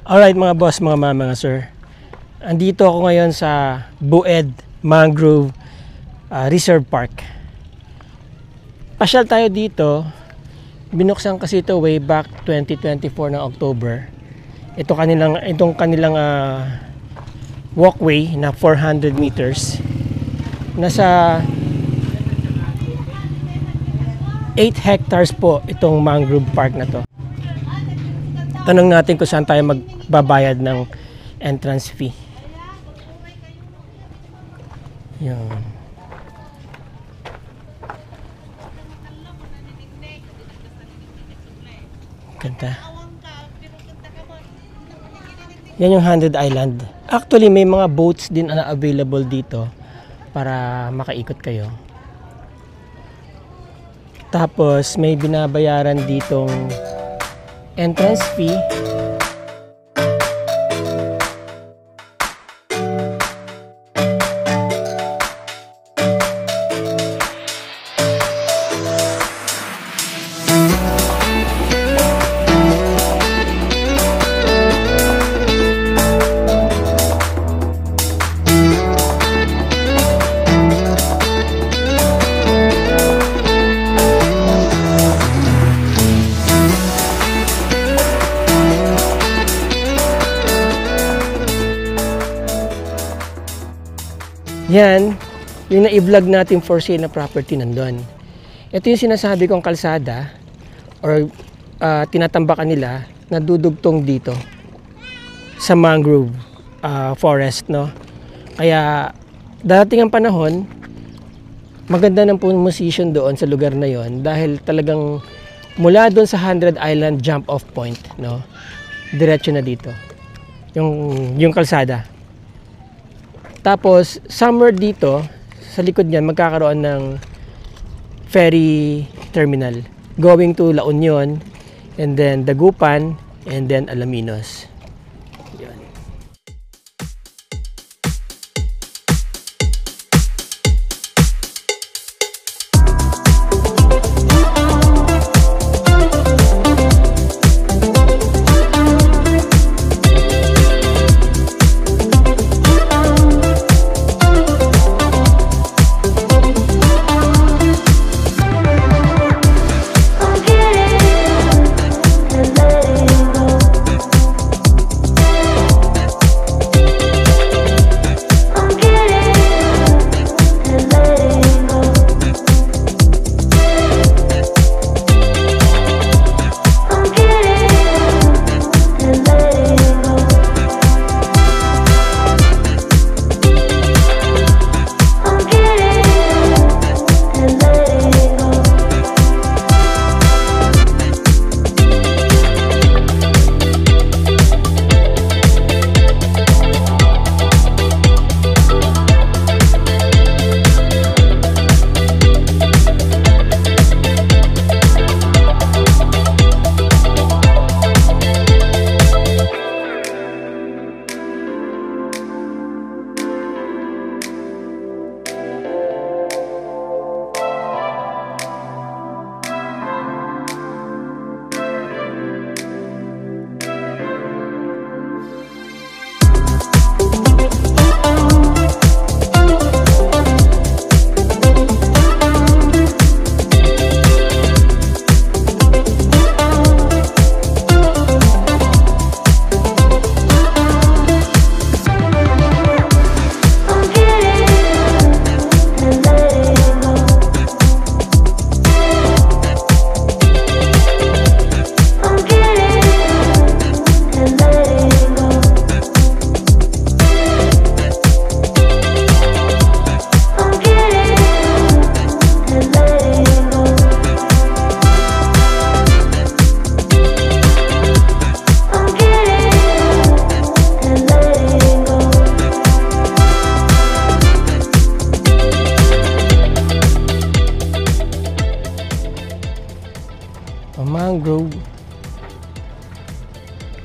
Alright mga boss, mga mama, mga sir. Andito ako ngayon sa Bued Mangrove Reserve Park. Pasyal tayo dito. Binuksan kasi ito way back 2024 ng October. Itong kanilang walkway na 400 meters. Nasa 8 hectares po itong mangrove park na to. Tanong natin kung saan tayo magbabayad ng entrance fee. Yan. Ganda. Yan yung 100 Island. Actually, may mga boats din na available dito para makaikot kayo. Tapos, may binabayaran ditong entrance fee. Yan, yung na-i-vlog natin for sale na property nandun. Ito yung sinasabi kong kalsada or tinatambakan nila na dudugtong dito sa mangrove forest, no? Kaya darating ang panahon, maganda ng position doon sa lugar na yon dahil talagang mula doon sa 100 Island jump off point, no? Diretso na dito yung kalsada. Tapos, somewhere dito, sa likod niyan, magkakaroon ng ferry terminal going to La Union, and then Dagupan, and then Alaminos. Yan.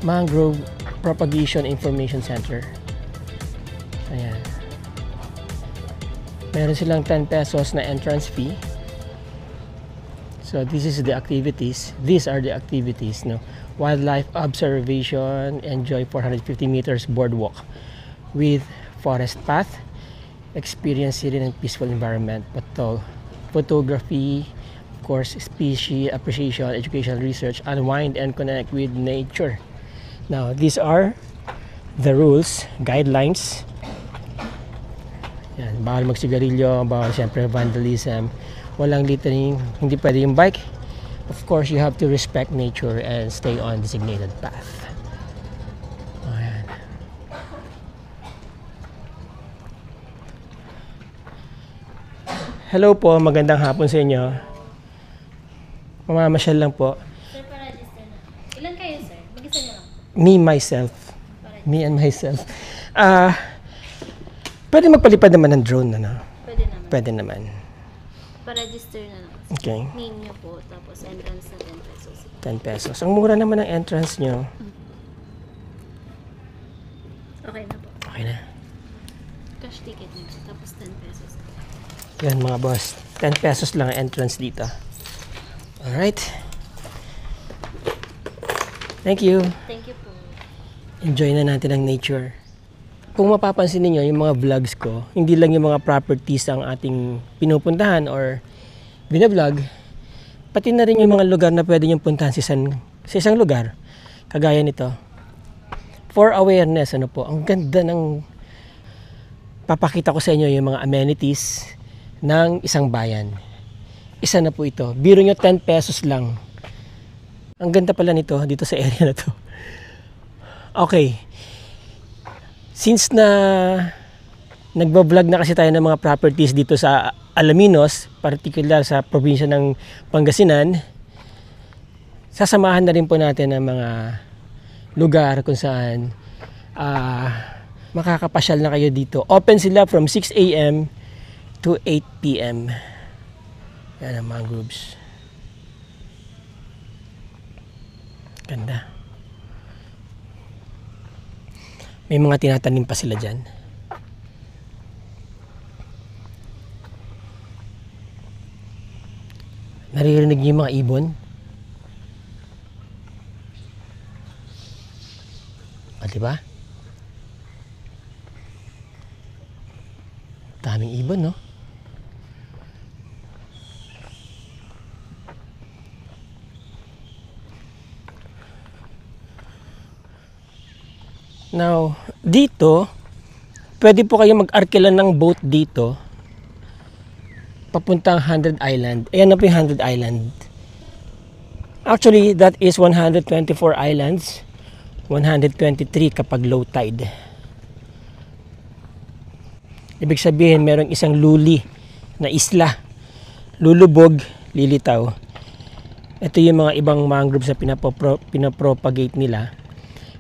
Mangrove Propagation Information Center. Ayan. Meron silang 10 pesos na entrance fee. So this is the activities. These are the activities, no? wildlife observation, enjoy 450 meters boardwalk with forest path, experience serene and peaceful environment, photography, of course, species appreciation, educational research, unwind and connect with nature. Now, these are the rules, guidelines. Yan, bawal magsigarilyo, bawal siyempre vandalism, walang littering, hindi pwede yung bike. Of course, you have to respect nature and stay on designated path. Ayan. Hello po, magandang hapon sa inyo. Mamamasyal lang po. Sir, para-register na. Ilan kayo, sir? Mag-isa niyo lang. Me, myself. Me and myself. Pwede magpalipad naman ng drone, ano? Pwede naman. Pwede naman. Pa-register na lang. Okay. Name niyo po, tapos entrance na 10 pesos. 10 pesos. Ang mura naman ng entrance nyo. Okay na po. Okay na. Cash ticket niyo, tapos 10 pesos. Yan mga boss. 10 pesos lang ang entrance dito. Alright. Thank you. Thank you po. Enjoy na natin ang nature. Kung mapapansin niyo yung mga vlogs ko, hindi lang yung mga properties ang ating pinupuntahan or binablog, pati na rin yung mga lugar na pwede niyong puntahan sa isang lugar. Kagaya nito. For awareness, ano po, ang ganda ng papakita ko sa inyo yung mga amenities ng isang bayan. Isa na po ito. Biro nyo 10 pesos lang. Ang ganda pala nito dito sa area na to. Okay. Since na nagbablog na kasi tayo ng mga properties dito sa Alaminos, particular sa probinsya ng Pangasinan, sasamahan na rin po natin ang mga lugar kung saan makakapasyal na kayo dito. Open sila from 6 a.m. to 8 p.m. Yan ang mangroves. Ganda. May mga tinatanim pa sila dyan. Naririnig niyo yung mga ibon? Diba? Daming ibon, no? Now, dito, pwede po kayo mag-arkila ng boat dito papuntang 100 Island. Ayan na po yung 100 Island. Actually, that is 124 islands, 123 kapag low tide. Ibig sabihin, merong isang luli na isla. Lulubog, lilitaw. Ito yung mga ibang mangroves na pinapropagate nila.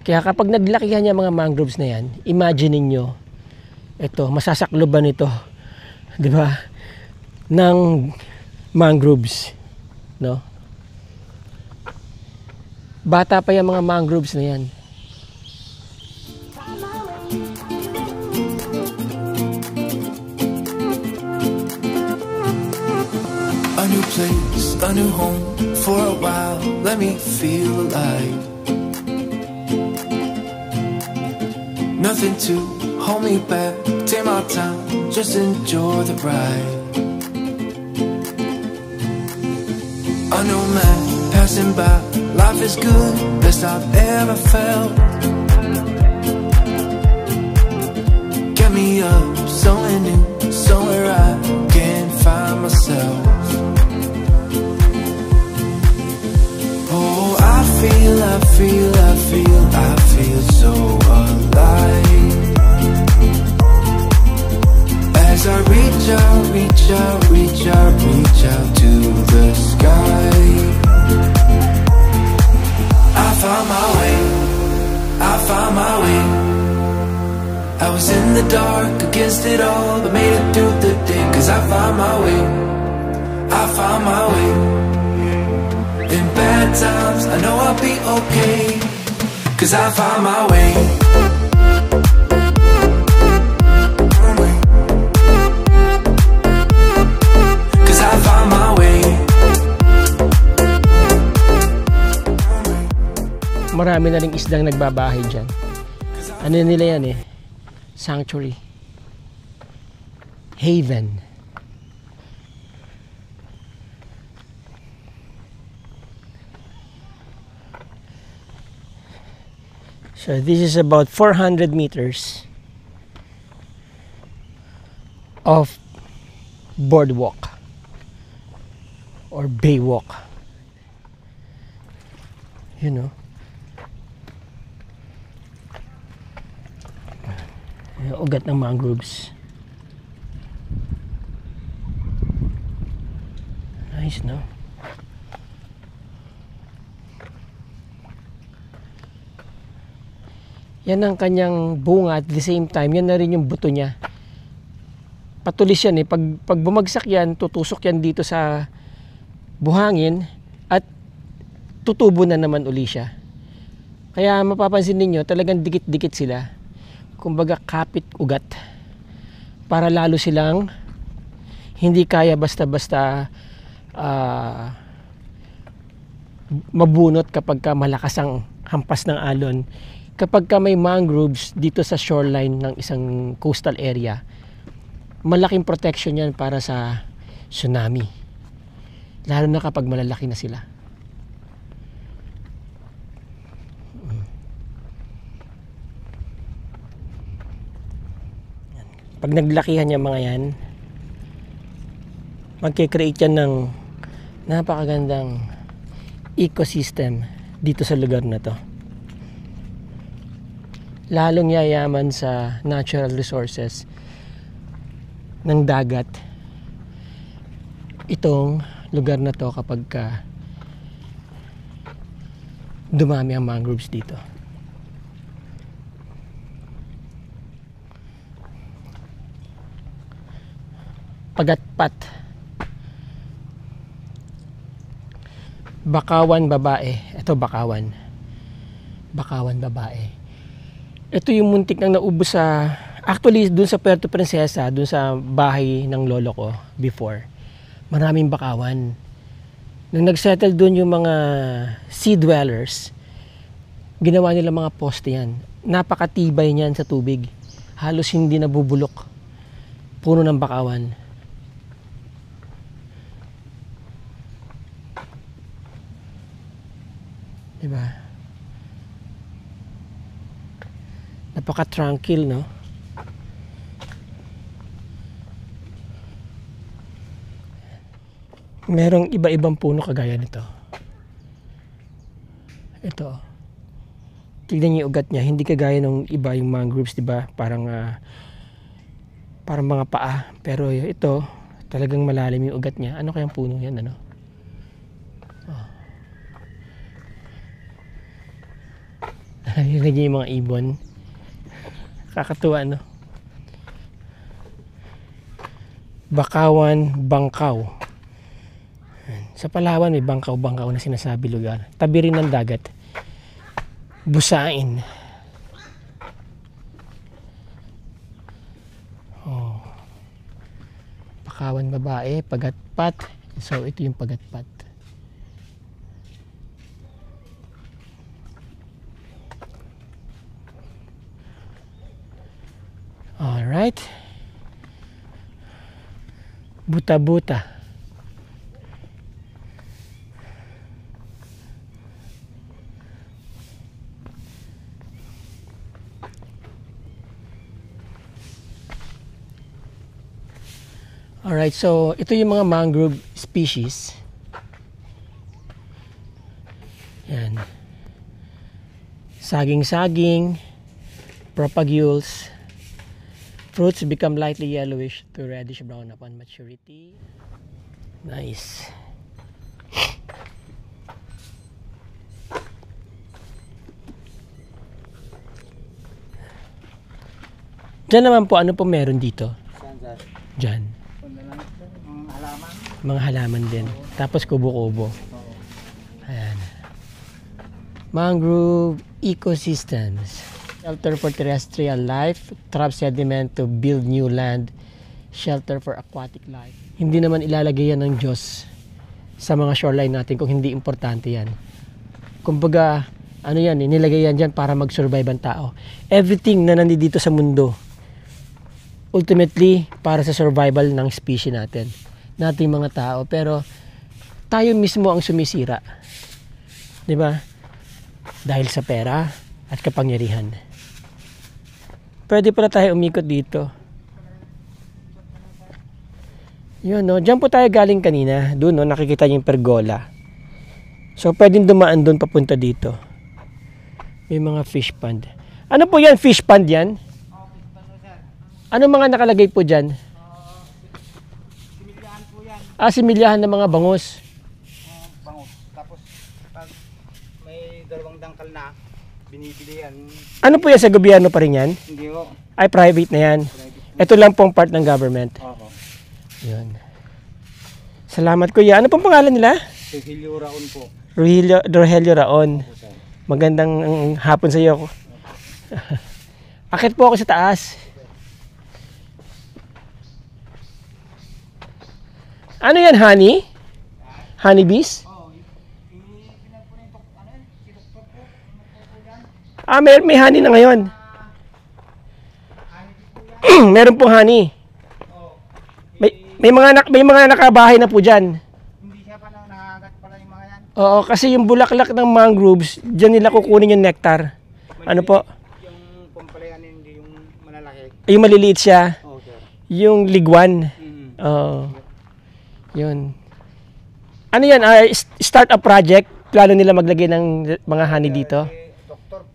Kaya kapag naglakihan yung mga mangroves na yan, imagine niyo ito, masasakloban ito, di ba? Ng mangroves, no? Bata pa yung mga mangroves na yan. A new place, a new home, for a while, let me feel alive. Nothing to hold me back, take my time, just enjoy the ride. A new man passing by, life is good, best I've ever felt. Get me up, somewhere new, somewhere I can find myself. Oh, I feel so alive. As I reach out to the sky. I found my way. I was in the dark against it all, but made it through the day. Cause I found my way. In bad times, I know I'll be okay. Cause I found my way. Cause I found my way. marami na ring isdang nagbabahay dyan. Ano nila yan eh? Sanctuary. Haven. So this is about 400 meters of boardwalk or baywalk. You know. Yung ugat ng mangroves. Nice, no? Yan ang kanyang bunga at the same time, yan na rin yung buto niya. Patulis yan eh. Pag bumagsak yan, tutusok yan dito sa buhangin at tutubo na naman uli siya. Kaya mapapansin ninyo, talagang dikit-dikit sila. Kumbaga kapit ugat. Para lalo silang hindi kaya basta-basta mabunot kapag ka malakas ang hampas ng alon. Kapag ka may mangroves dito sa shoreline ng isang coastal area, malaking protection yan para sa tsunami. Lalo na kapag malalaki na sila. Pag naglakihan yung mga yan, magkikreate yan ng napakagandang ecosystem dito sa lugar na to. Lalong yayaman sa natural resources ng dagat itong lugar na to kapag dumami ang mangroves dito. Pagatpat, bakawan babae. Ito bakawan babae. Ito yung muntik nang naubos sa, actually dun sa Puerto Princesa, dun sa bahay ng lolo ko before, maraming bakawan. Nung nagsettle dun yung mga sea dwellers, ginawa nila mga poste yan. Napakatibay niyan sa tubig. Halos hindi nabubulok. Puno ng bakawan. Diba? Napaka-tranquil, no? Merong iba-ibang puno kagaya nito. Ito. Tignan niyo yung ugat niya. Hindi kagaya ng iba yung mangroves, diba? Parang mga paa. Pero ito, talagang malalim yung ugat niya. Ano kayang puno yan, ano? Oh. Yun yung mga ibon. Kakatuwa, no? Bakawan, Bangkaw. Sa Palawan may Bangkaw na sinasabi lugar. Tabi rin ng dagat. Busain. Oh. Bakawan babae, pagatpat. So ito yung pagatpat. Alright. Buta-buta. Alright, so ito yung mga mangrove species. Yan. Saging-saging, propagules. Fruits become lightly yellowish to reddish brown upon maturity. Nice. Diyan naman po, ano po meron dito? Diyan. Mga halaman din. Tapos kubo-kubo. Ayan. Mangrove ecosystems. Shelter for terrestrial life, trap sediment to build new land, shelter for aquatic life. Hindi naman ilalagay yan ng Diyos sa mga shoreline natin kung hindi importante yan. Kumbaga, Ano yan, nilagay yan dyan para mag-survive ang tao. Everything na nandito sa mundo, ultimately, para sa survival ng species natin. Nating mga tao. Pero, tayo mismo ang sumisira. Di ba? Dahil sa pera at kapangyarihan. Pwede pala tayo umikot dito. Yun, no? Diyan po tayo galing kanina. Doon, no? Nakikita niyo yung pergola. So, pwedeng dumaan doon papunta dito. May mga fish pond. Ano po yan? Fish pond yan? Ano mga nakalagay po dyan? Similyahan po yan. Similyahan ng mga bangus. Bangus. Tapos, pag may dalawang dangkal na, binibili yan. Ano po yan? Sa gobyerno pa rin yan? Hindi ko. Ay, private na yan. Ito lang pong part ng government. Oo. Yun. Salamat kuya. Ano pong pangalan nila? Rogelio Raon po. Rogelio Raon. Po, sir. Magandang hapon sa iyo. Akit po ako sa taas. Ano yan, honey? Honey bees? Oo. Pinag po na yung si doktor po. May honey na ngayon. Meron pong honey. Oo. May mga nakabahay na po diyan. Hindi siya pa nang nakagat pala yung mga yan. Oo, kasi yung bulaklak ng mangroves, diyan nila kukunin yung nectar. Ano po? Yung pampalayan hindi yung malalaki. Yung maliliit siya. Oo, sir. Yung ligwan. Mm-hmm. Oo. Yun. Ano yan? Start a project. Plano nila maglagay ng mga honey dito. Doktor,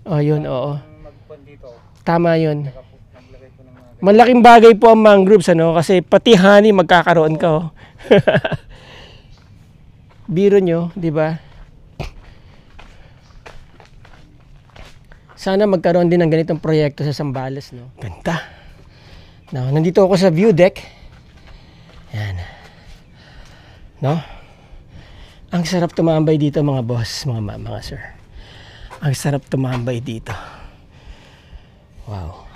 Oh, yun, oo. magpon dito. Tama yun. Naglagay po ng mga Malaking bagay po ang mangroves, ano? Kasi pati honey magkakaroon ka, oh. Biro nyo, di ba? Sana magkaroon din ng ganitong proyekto sa Zambales, no? Ganda. Now, nandito ako sa view deck. Yan. No? Ang sarap tumambay dito, mga boss, mga sir. Ang sarap tumambay dito. Wow.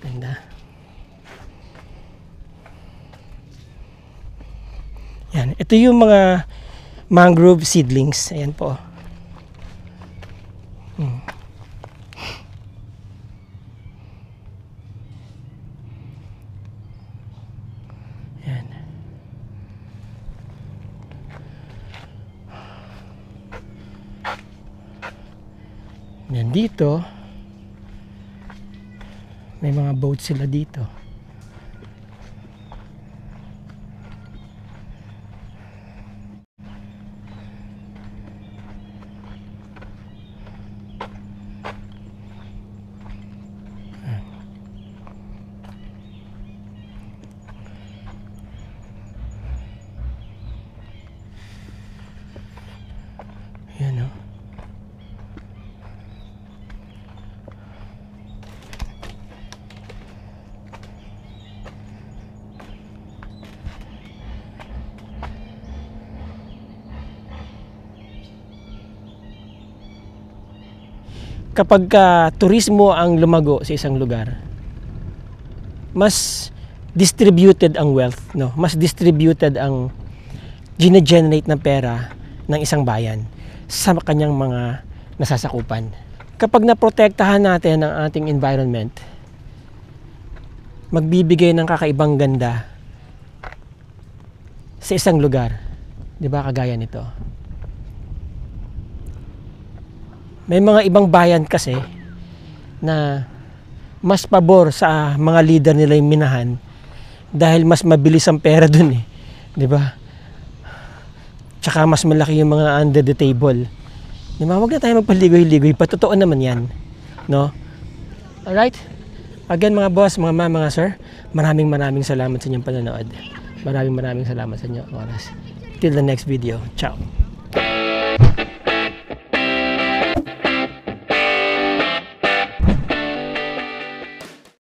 Ganda. Yan. Ito yung mga mangrove seedlings. Ayan po. Yan. Yan dito. May mga boat sila dito. Yan, oh. Kapag turismo ang lumago sa isang lugar, mas distributed ang wealth, no? Mas distributed ang gine-generate ng pera ng isang bayan sa kanyang mga nasasakupan. Kapag naprotektahan natin ang ating environment, magbibigay ng kakaibang ganda sa isang lugar. 'Di ba, kagaya nito? May mga ibang bayan kasi na mas pabor sa mga leader nila yung minahan dahil mas mabilis ang pera dun eh. 'Di ba? Tsaka mas malaki yung mga under the table. 'Di ba? Huwag na tayo magpaligoy-ligoy. Patotoo naman 'yan, no? Alright? Again, mga boss, mga ma'am, mga sir, maraming salamat sa inyong panonood. Maraming salamat sa inyong oras. Till the next video. Ciao.